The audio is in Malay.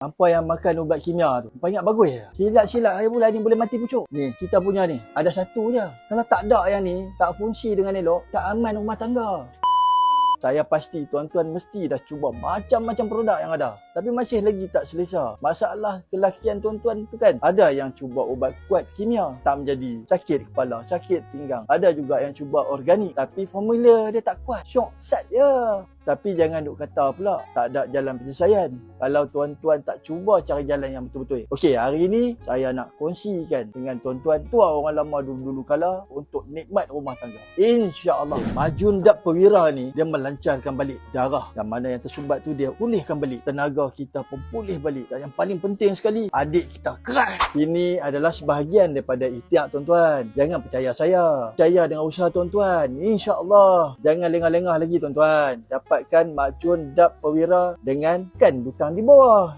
Hampa yang makan ubat kimia tu, hampa ingat bagus ya? Silat-silat hari bulan ni boleh mati pucuk. Ni, kita punya ni, ada satu je. Kalau tak ada yang ni, tak fungsi dengan elok, tak aman rumah tangga. Saya pasti tuan-tuan mesti dah cuba macam-macam produk yang ada. Tapi masih lagi tak selesa. Masalah kelakian tuan-tuan tu kan. Ada yang cuba ubat kuat kimia, tak menjadi. Sakit kepala, sakit pinggang. Ada juga yang cuba organik, tapi formula dia tak kuat. Syok sat je. Tapi jangan duk kata pula tak ada jalan penyelesaian kalau tuan-tuan tak cuba cari jalan yang betul-betul. Okey, hari ni saya nak kongsikan dengan tuan-tuan tua orang lama dulu-dulu kala untuk nikmat rumah tangga. InsyaAllah, Majun Dap Perwira ni dia melancarkan balik darah. Yang mana yang tersumbat tu dia pulihkan balik. Tenaga kita pun pulih balik. Dan yang paling penting sekali, adik kita keras. Ini adalah sebahagian daripada ikhtiar tuan-tuan. Jangan percaya saya. Percaya dengan usaha tuan-tuan. InsyaAllah. Jangan lengah-lengah lagi tuan-tuan. Dapatkan Majun Dap Perwira dengan kan butang di bawah.